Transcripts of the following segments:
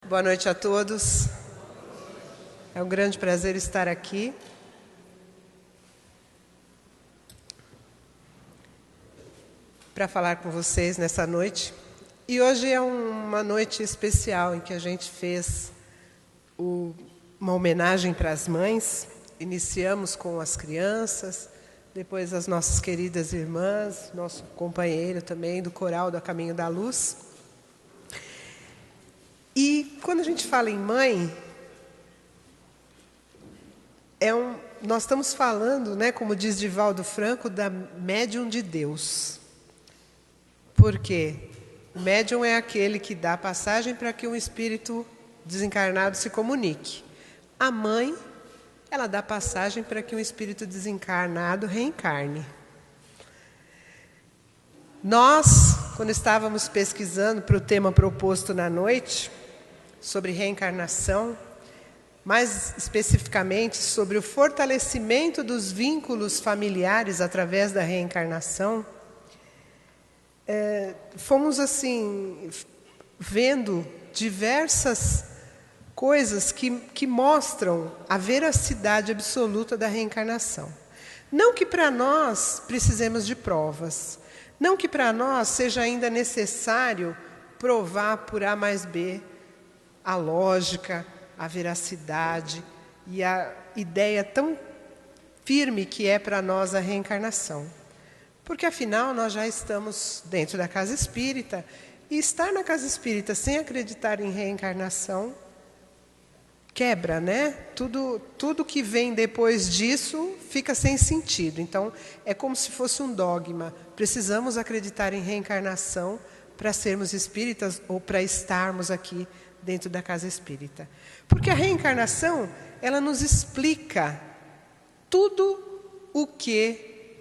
Boa noite a todos. É um grande prazer estar aqui. Para falar com vocês nessa noite. E hoje é uma noite especial em que a gente fez uma homenagem para as mães. Iniciamos com as crianças, depois as nossas queridas irmãs, nosso companheiro também do coral do A Caminho da Luz. E quando a gente fala em mãe, nós estamos falando, como diz Divaldo Franco, da médium de Deus. Por quê? O médium é aquele que dá passagem para que um espírito desencarnado se comunique. A mãe, ela dá passagem para que um espírito desencarnado reencarne. Nós, quando estávamos pesquisando para o tema proposto na noite, sobre reencarnação, mais especificamente sobre o fortalecimento dos vínculos familiares através da reencarnação, fomos assim vendo diversas coisas que mostram a veracidade absoluta da reencarnação. Não que para nós precisemos de provas, não que para nós seja ainda necessário provar por A mais B a lógica, a veracidade e a ideia tão firme que é para nós a reencarnação. Porque, afinal, nós já estamos dentro da casa espírita, e estar na casa espírita sem acreditar em reencarnação quebra, Tudo que vem depois disso fica sem sentido. Então, é como se fosse um dogma. Precisamos acreditar em reencarnação para sermos espíritas ou para estarmos aqui dentro da casa espírita. Porque a reencarnação, ela nos explica tudo o que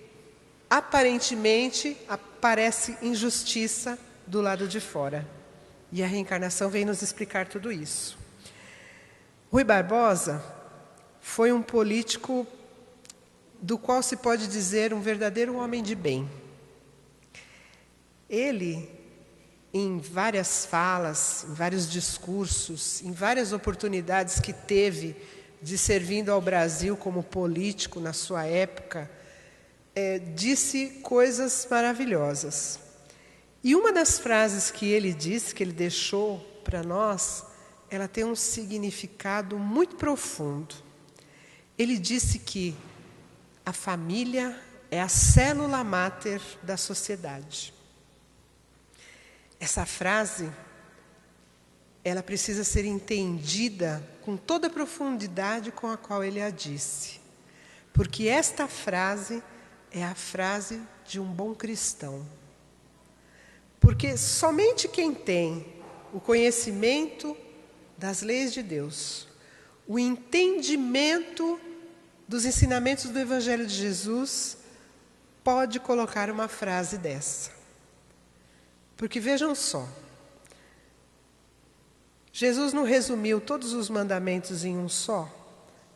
aparentemente parece injustiça do lado de fora. E a reencarnação vem nos explicar tudo isso. Rui Barbosa foi um político do qual se pode dizer um verdadeiro homem de bem. Ele, em várias falas, em vários discursos, em várias oportunidades que teve de ser vindo ao Brasil como político na sua época, disse coisas maravilhosas. E uma das frases que ele disse, que ele deixou para nós, ela tem um significado muito profundo. Ele disse que a família é a célula máter da sociedade. Essa frase, ela precisa ser entendida com toda a profundidade com a qual ele a disse. Porque esta frase é a frase de um bom cristão. Porque somente quem tem o conhecimento das leis de Deus, o entendimento dos ensinamentos do Evangelho de Jesus, pode colocar uma frase dessa. Porque vejam só, Jesus não resumiu todos os mandamentos em um só?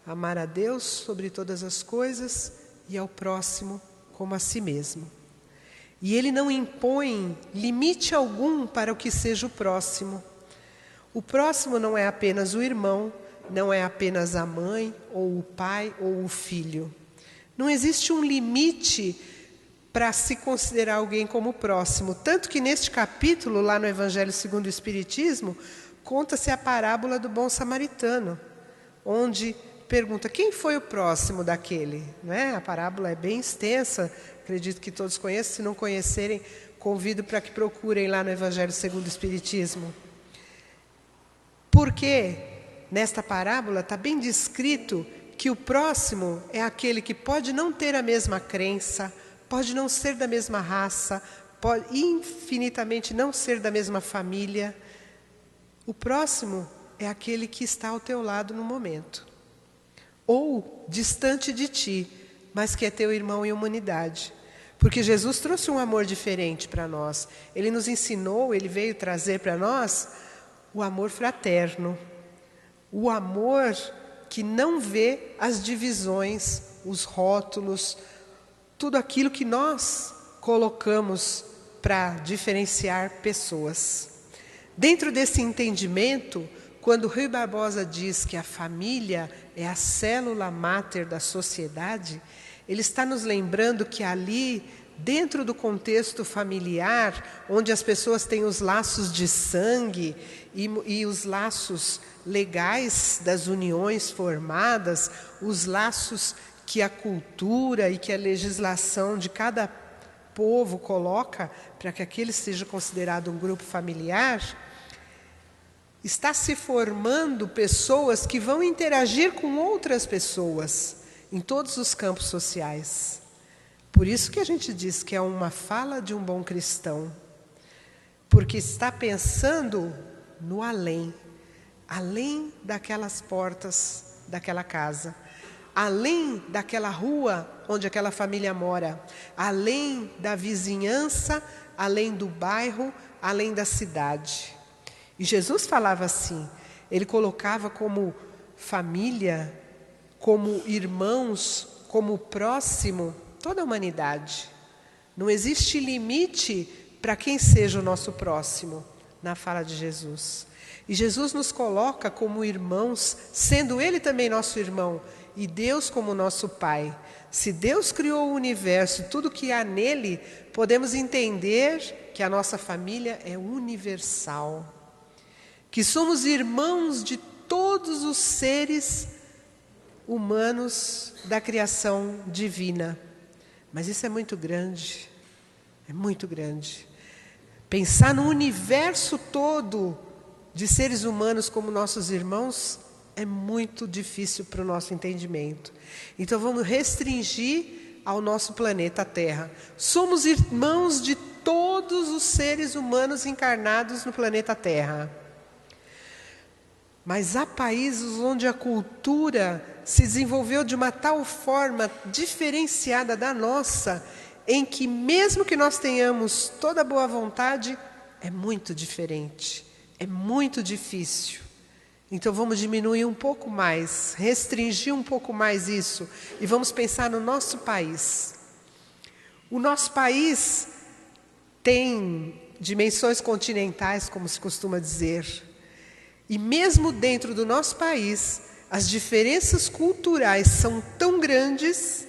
Amar a Deus sobre todas as coisas e ao próximo como a si mesmo. E ele não impõe limite algum para o que seja o próximo. O próximo não é apenas o irmão, não é apenas a mãe, ou o pai, ou o filho. Não existe um limite para se considerar alguém como próximo. Tanto que neste capítulo, lá no Evangelho segundo o Espiritismo, conta-se a parábola do bom samaritano, onde pergunta quem foi o próximo daquele. A parábola é bem extensa, acredito que todos conheçam. Se não conhecerem, convido para que procurem lá no Evangelho segundo o Espiritismo. Porque nesta parábola está bem descrito que o próximo é aquele que pode não ter a mesma crença, pode não ser da mesma raça, pode infinitamente não ser da mesma família. O próximo é aquele que está ao teu lado no momento. Ou distante de ti, mas que é teu irmão em humanidade. Porque Jesus trouxe um amor diferente para nós. Ele nos ensinou, ele veio trazer para nós o amor fraterno. O amor que não vê as divisões, os rótulos, tudo aquilo que nós colocamos para diferenciar pessoas. Dentro desse entendimento, quando Rui Barbosa diz que a família é a célula máter da sociedade, ele está nos lembrando que ali, dentro do contexto familiar, onde as pessoas têm os laços de sangue e os laços legais das uniões formadas, os laços que a cultura e que a legislação de cada povo coloca para que aquele seja considerado um grupo familiar, está se formando pessoas que vão interagir com outras pessoas em todos os campos sociais. Por isso que a gente diz que é uma fala de um bom cristão, porque está pensando no além, além daquelas portas daquela casa, além daquela rua onde aquela família mora, além da vizinhança, além do bairro, além da cidade. E Jesus falava assim, ele colocava como família, como irmãos, como próximo, toda a humanidade. Não existe limite para quem seja o nosso próximo, na fala de Jesus. E Jesus nos coloca como irmãos, sendo Ele também nosso irmão, e Deus como nosso Pai. Se Deus criou o universo, tudo que há nele, podemos entender que a nossa família é universal. Que somos irmãos de todos os seres humanos da criação divina. Mas isso é muito grande, é muito grande. Pensar no universo todo de seres humanos como nossos irmãos é muito difícil para o nosso entendimento. Então vamos restringir ao nosso planeta Terra. Somos irmãos de todos os seres humanos encarnados no planeta Terra. Mas há países onde a cultura se desenvolveu de uma tal forma diferenciada da nossa, em que mesmo que nós tenhamos toda a boa vontade, é muito diferente, é muito difícil. Então vamos diminuir um pouco mais, restringir um pouco mais isso, e vamos pensar no nosso país. O nosso país tem dimensões continentais, como se costuma dizer. E mesmo dentro do nosso país, as diferenças culturais são tão grandes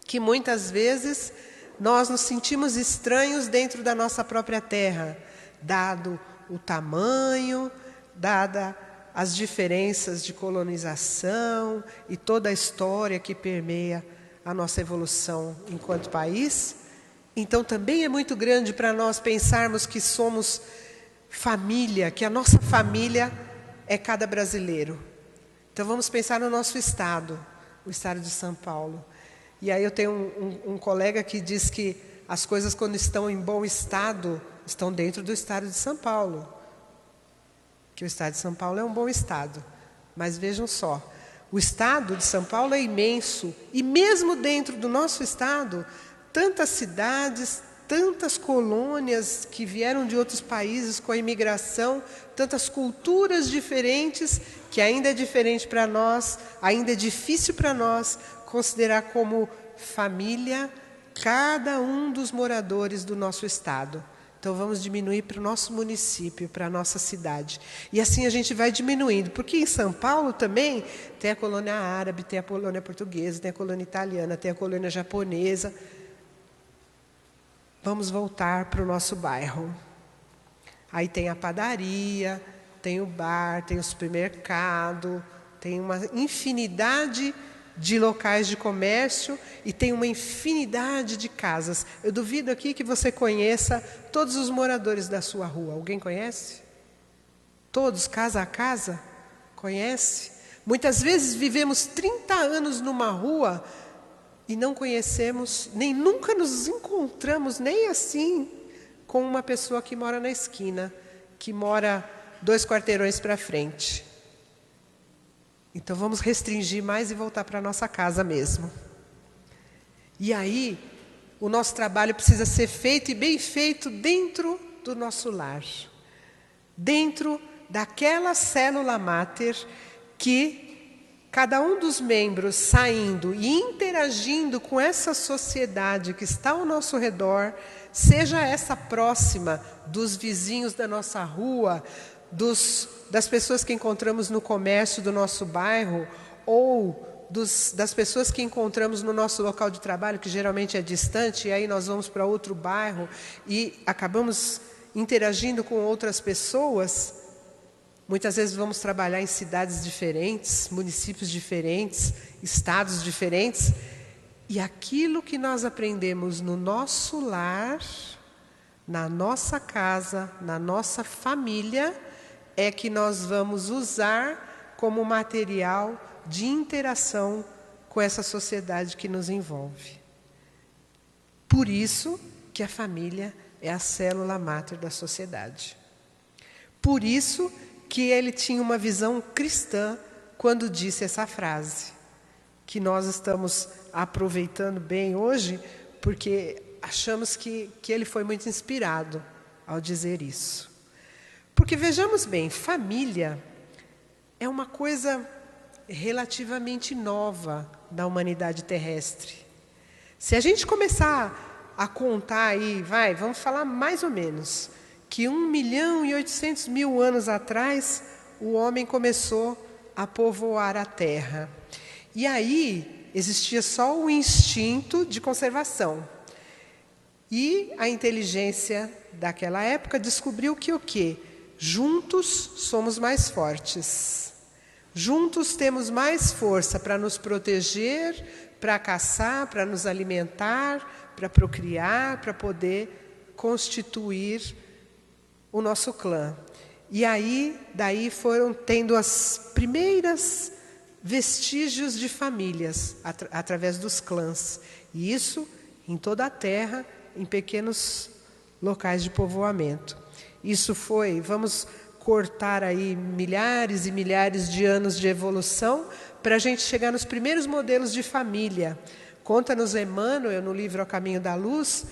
que muitas vezes nós nos sentimos estranhos dentro da nossa própria terra, dado o tamanho, dada as diferenças de colonização e toda a história que permeia a nossa evolução enquanto país. Então também é muito grande para nós pensarmos que somos família, que a nossa família é cada brasileiro. Então vamos pensar no nosso estado, o estado de São Paulo. E aí eu tenho um colega que diz que as coisas quando estão em bom estado, estão dentro do estado de São Paulo. Que o estado de São Paulo é um bom estado. Mas vejam só, o estado de São Paulo é imenso. E mesmo dentro do nosso estado, tantas cidades, tantas colônias que vieram de outros países com a imigração, tantas culturas diferentes, que ainda é diferente para nós, ainda é difícil para nós considerar como família cada um dos moradores do nosso estado. Então vamos diminuir para o nosso município, para a nossa cidade. E assim a gente vai diminuindo, porque em São Paulo também tem a colônia árabe, tem a colônia portuguesa, tem a colônia italiana, tem a colônia japonesa. Vamos voltar para o nosso bairro. Aí tem a padaria, tem o bar, tem o supermercado, tem uma infinidade de locais de comércio e tem uma infinidade de casas. Eu duvido aqui que você conheça todos os moradores da sua rua. Alguém conhece? Todos, casa a casa? Conhece? Muitas vezes vivemos 30 anos numa rua e não conhecemos, nem nunca nos encontramos, nem assim, com uma pessoa que mora na esquina, que mora 2 quarteirões para frente. Então vamos restringir mais e voltar para a nossa casa mesmo. E aí, o nosso trabalho precisa ser feito e bem feito dentro do nosso lar. Dentro daquela célula máter que cada um dos membros saindo e interagindo com essa sociedade que está ao nosso redor, seja essa próxima dos vizinhos da nossa rua, das pessoas que encontramos no comércio do nosso bairro ou das pessoas que encontramos no nosso local de trabalho, que geralmente é distante, e aí nós vamos para outro bairro e acabamos interagindo com outras pessoas. Muitas vezes vamos trabalhar em cidades diferentes, municípios diferentes, estados diferentes, e aquilo que nós aprendemos no nosso lar, na nossa casa, na nossa família, é que nós vamos usar como material de interação com essa sociedade que nos envolve. Por isso que a família é a célula máter da sociedade. Por isso que ele tinha uma visão cristã quando disse essa frase, que nós estamos aproveitando bem hoje, porque achamos que ele foi muito inspirado ao dizer isso. Porque vejamos bem, família é uma coisa relativamente nova da humanidade terrestre. Se a gente começar a contar aí, vamos falar mais ou menos, que 1.800.000 anos atrás, o homem começou a povoar a Terra. E aí existia só o instinto de conservação. E a inteligência daquela época descobriu que o quê? Juntos somos mais fortes. Juntos temos mais força para nos proteger, para caçar, para nos alimentar, para procriar, para poder constituir o nosso clã. E aí, daí foram tendo as primeiras vestígios de famílias através dos clãs. E isso em toda a Terra, em pequenos locais de povoamento. Isso foi, vamos cortar aí milhares e milhares de anos de evolução para a gente chegar nos primeiros modelos de família. Conta-nos Emmanuel, no livro A Caminho da Luz,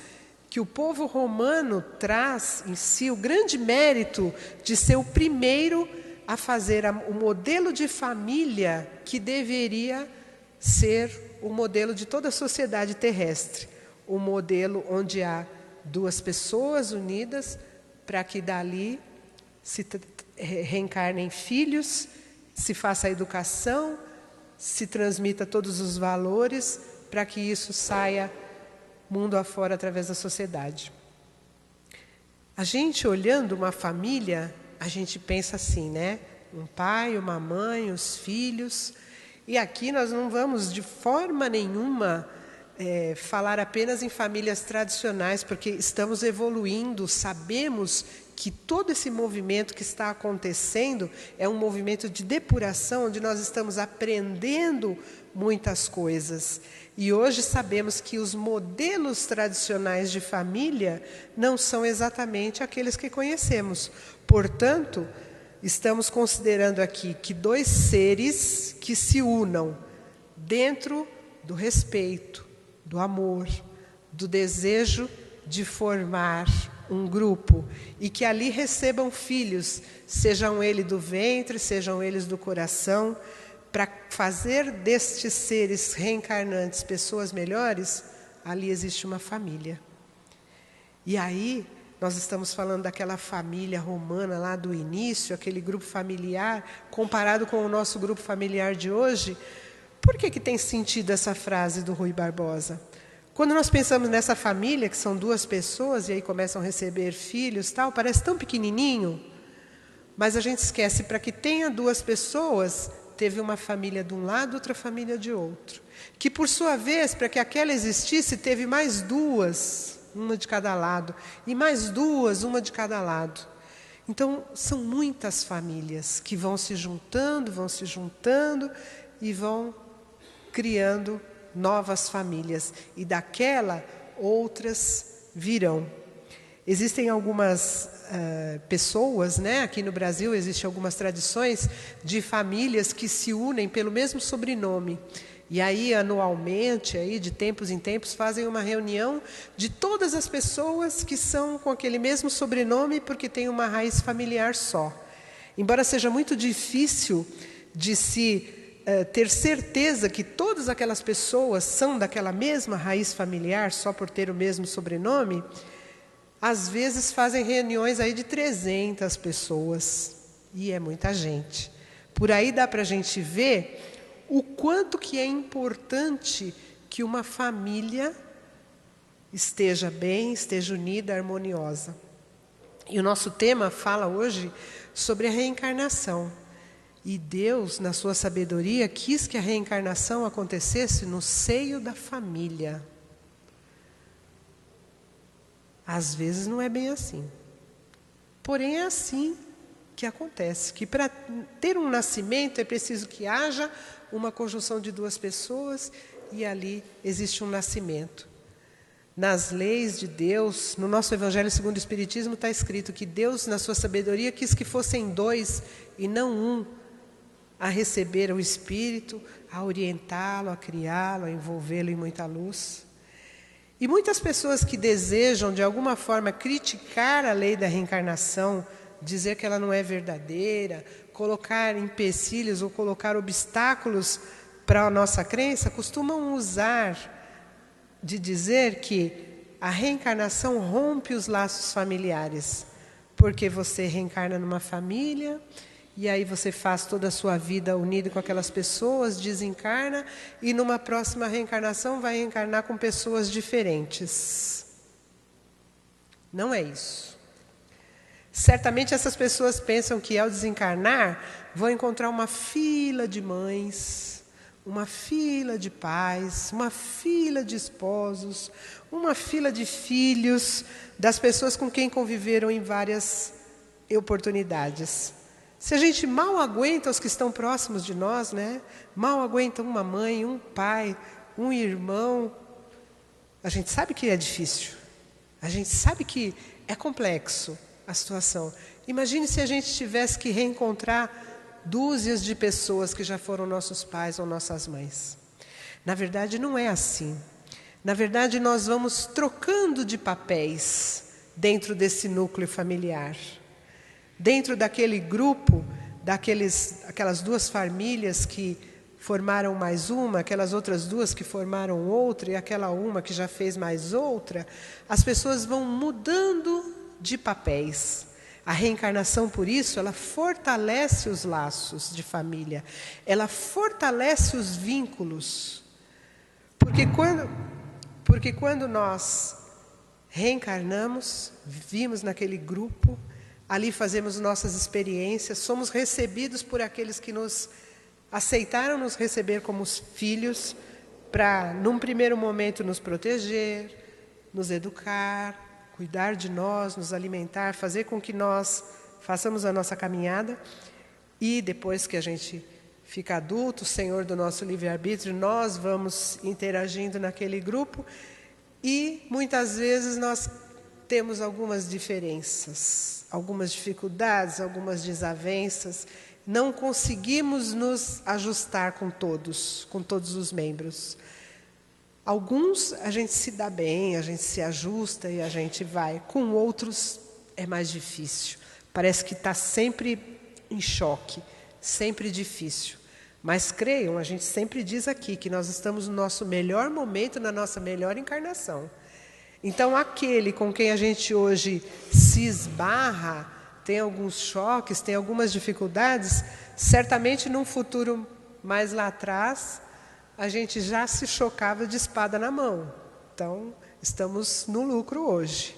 que o povo romano traz em si o grande mérito de ser o primeiro a fazer o modelo de família que deveria ser o modelo de toda a sociedade terrestre. O modelo onde há duas pessoas unidas para que dali se reencarnem filhos, se faça a educação, se transmita todos os valores, para que isso saia mundo afora através da sociedade. A gente olhando uma família, a gente pensa assim, né? Um pai, uma mãe, os filhos. E aqui nós não vamos de forma nenhuma falar apenas em famílias tradicionais, porque estamos evoluindo, sabemos que todo esse movimento que está acontecendo é um movimento de depuração, onde nós estamos aprendendo muitas coisas. E hoje sabemos que os modelos tradicionais de família não são exatamente aqueles que conhecemos. Portanto, estamos considerando aqui que dois seres que se unam dentro do respeito, do amor, do desejo de formar um grupo e que ali recebam filhos, sejam eles do ventre, sejam eles do coração, para fazer destes seres reencarnantes pessoas melhores, ali existe uma família. E aí nós estamos falando daquela família romana lá do início, aquele grupo familiar, comparado com o nosso grupo familiar de hoje. Por que tem sentido essa frase do Rui Barbosa? Quando nós pensamos nessa família, que são duas pessoas, e aí começam a receber filhos, tal, parece tão pequenininho, mas a gente esquece, para que tenha duas pessoas, teve uma família de um lado, outra família de outro. Que, por sua vez, para que aquela existisse, teve mais duas, uma de cada lado, e mais duas, uma de cada lado. Então, são muitas famílias que vão se juntando e vão criando novas famílias. E daquela, outras virão. Existem algumas pessoas, né? Aqui no Brasil existem algumas tradições de famílias que se unem pelo mesmo sobrenome. E aí, anualmente, aí, de tempos em tempos, fazem uma reunião de todas as pessoas que são com aquele mesmo sobrenome, porque tem uma raiz familiar só. Embora seja muito difícil de se ter certeza que todas aquelas pessoas são daquela mesma raiz familiar, só por ter o mesmo sobrenome, às vezes fazem reuniões aí de 300 pessoas. E é muita gente. Por aí dá para a gente ver o quanto que é importante que uma família esteja bem, esteja unida, harmoniosa. E o nosso tema fala hoje sobre a reencarnação. E Deus, na sua sabedoria, quis que a reencarnação acontecesse no seio da família. Às vezes não é bem assim. Porém, é assim que acontece. Que para ter um nascimento é preciso que haja uma conjunção de duas pessoas e ali existe um nascimento. Nas leis de Deus, no nosso Evangelho segundo o Espiritismo, está escrito que Deus, na sua sabedoria, quis que fossem dois e não um, a receber o Espírito, a orientá-lo, a criá-lo, a envolvê-lo em muita luz. E muitas pessoas que desejam, de alguma forma, criticar a lei da reencarnação, dizer que ela não é verdadeira, colocar empecilhos ou colocar obstáculos para a nossa crença, costumam usar de dizer que a reencarnação rompe os laços familiares, porque você reencarna numa família e aí você faz toda a sua vida unida com aquelas pessoas, desencarna e numa próxima reencarnação vai reencarnar com pessoas diferentes. Não é isso. Certamente essas pessoas pensam que ao desencarnar vão encontrar uma fila de mães, uma fila de pais, uma fila de esposos, uma fila de filhos das pessoas com quem conviveram em várias oportunidades. Se a gente mal aguenta os que estão próximos de nós, né? Mal aguenta uma mãe, um pai, um irmão, a gente sabe que é difícil. A gente sabe que é complexo a situação. Imagine se a gente tivesse que reencontrar dúzias de pessoas que já foram nossos pais ou nossas mães. Na verdade, não é assim. Na verdade, nós vamos trocando de papéis dentro desse núcleo familiar. Dentro daquele grupo, aquelas duas famílias que formaram mais uma, aquelas outras duas que formaram outra, e aquela uma que já fez mais outra, as pessoas vão mudando de papéis. A reencarnação, por isso, ela fortalece os laços de família, ela fortalece os vínculos. Porque quando nós reencarnamos, vivimos naquele grupo, ali fazemos nossas experiências, somos recebidos por aqueles que nos aceitaram nos receber como filhos, para, num primeiro momento, nos proteger, nos educar, cuidar de nós, nos alimentar, fazer com que nós façamos a nossa caminhada. E depois que a gente fica adulto, senhor do nosso livre-arbítrio, nós vamos interagindo naquele grupo e muitas vezes nós temos algumas diferenças, algumas dificuldades, algumas desavenças. Não conseguimos nos ajustar com todos os membros. Alguns a gente se dá bem, a gente se ajusta e a gente vai. Com outros é mais difícil. Parece que está sempre em choque, sempre difícil. Mas creiam, a gente sempre diz aqui que nós estamos no nosso melhor momento, na nossa melhor encarnação. Então, aquele com quem a gente hoje se esbarra, tem alguns choques, tem algumas dificuldades, certamente num futuro mais lá atrás, a gente já se chocava de espada na mão. Então, estamos no lucro hoje.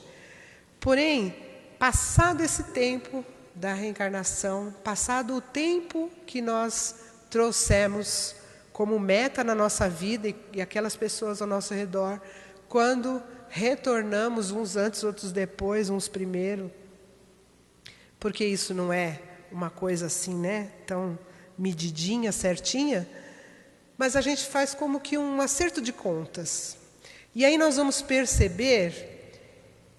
Porém, passado esse tempo da reencarnação, passado o tempo que nós trouxemos como meta na nossa vida e aquelas pessoas ao nosso redor, quando retornamos, uns antes, outros depois, uns primeiro, porque isso não é uma coisa assim, né, tão medidinha, certinha, mas a gente faz como que um acerto de contas. E aí nós vamos perceber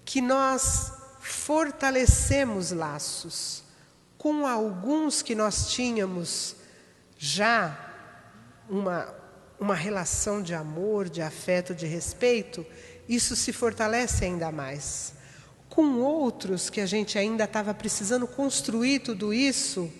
que nós fortalecemos laços com alguns que nós tínhamos já uma relação de amor, de afeto, de respeito. Isso se fortalece ainda mais. Com outros que a gente ainda estava precisando construir tudo isso,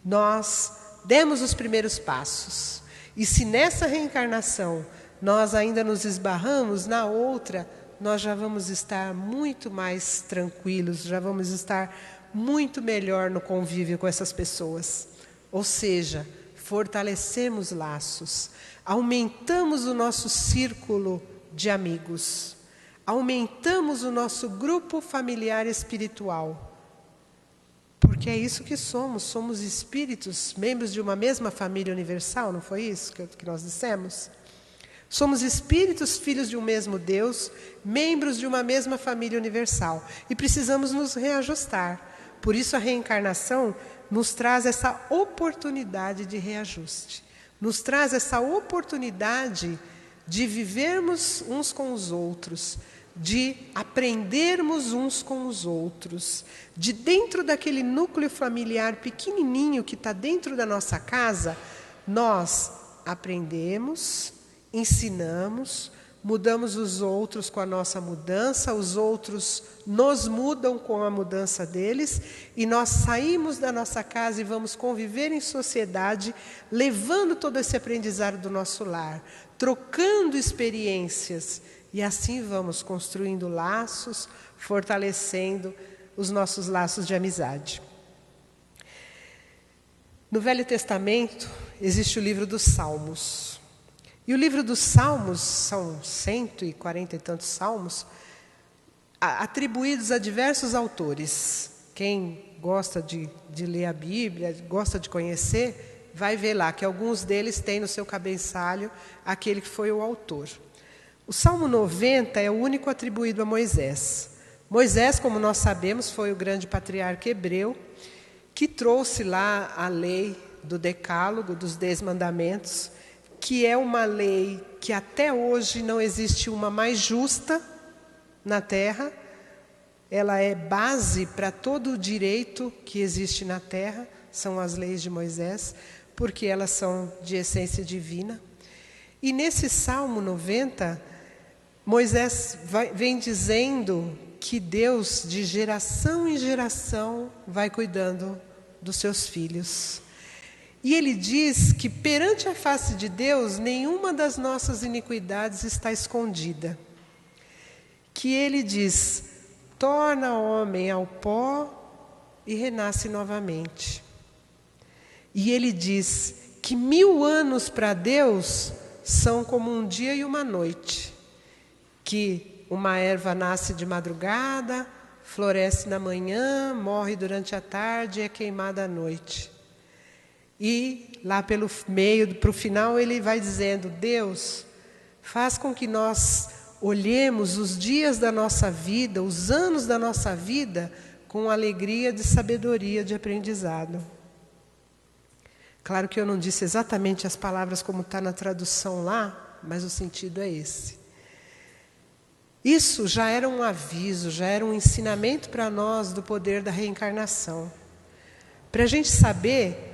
nós demos os primeiros passos. E se nessa reencarnação nós ainda nos esbarramos, na outra nós já vamos estar muito mais tranquilos, já vamos estar muito melhor no convívio com essas pessoas. Ou seja, fortalecemos laços, aumentamos o nosso círculo de amigos, aumentamos o nosso grupo familiar espiritual. Porque é isso que somos espíritos, membros de uma mesma família universal, não foi isso que nós dissemos? Somos espíritos, filhos de um mesmo Deus, membros de uma mesma família universal. E precisamos nos reajustar. Por isso a reencarnação nos traz essa oportunidade de reajuste. Nos traz essa oportunidade de vivermos uns com os outros, de aprendermos uns com os outros, de dentro daquele núcleo familiar pequenininho que está dentro da nossa casa, nós aprendemos, ensinamos, mudamos os outros com a nossa mudança, os outros nos mudam com a mudança deles, e nós saímos da nossa casa e vamos conviver em sociedade, levando todo esse aprendizado do nosso lar, trocando experiências, e assim vamos construindo laços, fortalecendo os nossos laços de amizade. No Velho Testamento existe o livro dos Salmos. E o livro dos Salmos, são 140 e tantos salmos, atribuídos a diversos autores. Quem gosta de ler a Bíblia, gosta de conhecer, vai ver lá que alguns deles têm no seu cabeçalho aquele que foi o autor. O Salmo 90 é o único atribuído a Moisés. Moisés, como nós sabemos, foi o grande patriarca hebreu, que trouxe lá a lei do Decálogo, dos 10 mandamentos, que é uma lei que até hoje não existe uma mais justa na Terra. Ela é base para todo o direito que existe na Terra, são as leis de Moisés, porque elas são de essência divina. E nesse Salmo 90, Moisés vem dizendo que Deus, de geração em geração, vai cuidando dos seus filhos. E ele diz que perante a face de Deus, nenhuma das nossas iniquidades está escondida. Que ele diz, torna o homem ao pó e renasce novamente. E ele diz que 1000 anos para Deus são como um dia e uma noite. Que uma erva nasce de madrugada, floresce na manhã, morre durante a tarde e é queimada à noite. E lá pelo meio, para o final, ele vai dizendo, Deus, faz com que nós olhemos os dias da nossa vida, os anos da nossa vida, com alegria de sabedoria, de aprendizado. Claro que eu não disse exatamente as palavras como está na tradução lá, mas o sentido é esse. Isso já era um aviso, já era um ensinamento para nós do poder da reencarnação. Para a gente saber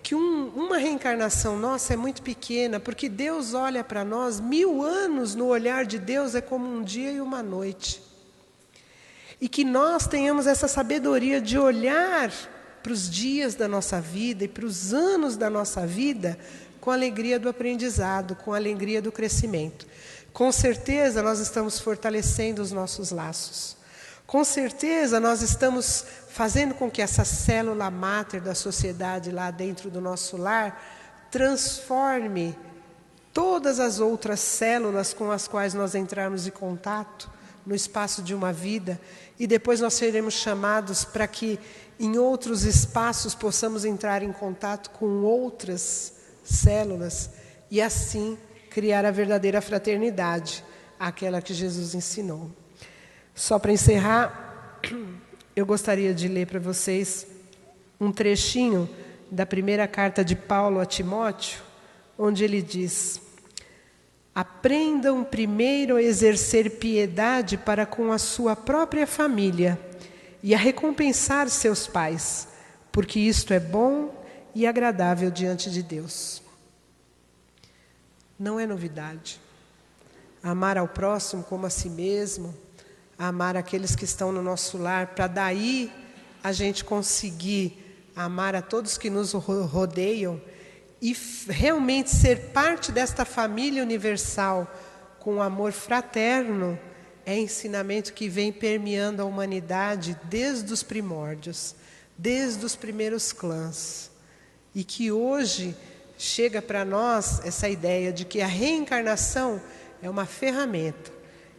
que uma reencarnação nossa é muito pequena, porque Deus olha para nós, 1000 anos no olhar de Deus é como um dia e uma noite. E que nós tenhamos essa sabedoria de olhar para os dias da nossa vida e para os anos da nossa vida com a alegria do aprendizado, com a alegria do crescimento. Com certeza nós estamos fortalecendo os nossos laços. Com certeza nós estamos fazendo com que essa célula máter da sociedade lá dentro do nosso lar transforme todas as outras células com as quais nós entrarmos em contato no espaço de uma vida, e depois nós seremos chamados para que em outros espaços possamos entrar em contato com outras células e assim criar a verdadeira fraternidade, aquela que Jesus ensinou. Só para encerrar, eu gostaria de ler para vocês um trechinho da primeira carta de Paulo a Timóteo, onde ele diz: aprendam primeiro a exercer piedade para com a sua própria família e a recompensar seus pais, porque isto é bom e agradável diante de Deus. Não é novidade. Amar ao próximo como a si mesmo, amar aqueles que estão no nosso lar, para daí a gente conseguir amar a todos que nos rodeiam e realmente ser parte desta família universal com amor fraterno, é ensinamento que vem permeando a humanidade desde os primórdios. desde os primeiros clãs. E que hoje chega para nós essa ideia de que a reencarnação é uma ferramenta,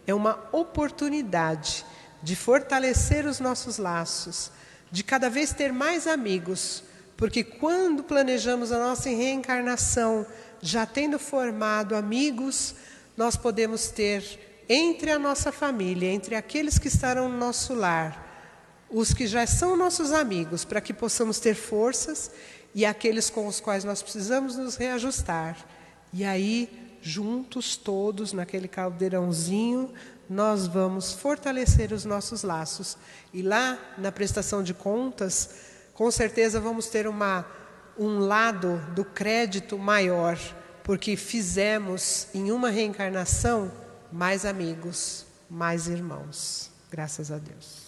é uma oportunidade de fortalecer os nossos laços, de cada vez ter mais amigos, porque quando planejamos a nossa reencarnação, já tendo formado amigos, nós podemos ter entre a nossa família, entre aqueles que estarão no nosso lar, os que já são nossos amigos, para que possamos ter forças, e aqueles com os quais nós precisamos nos reajustar. E aí, juntos todos, naquele caldeirãozinho, nós vamos fortalecer os nossos laços. E lá, na prestação de contas, com certeza vamos ter um lado do crédito maior, porque fizemos em uma reencarnação mais amigos, mais irmãos. Graças a Deus.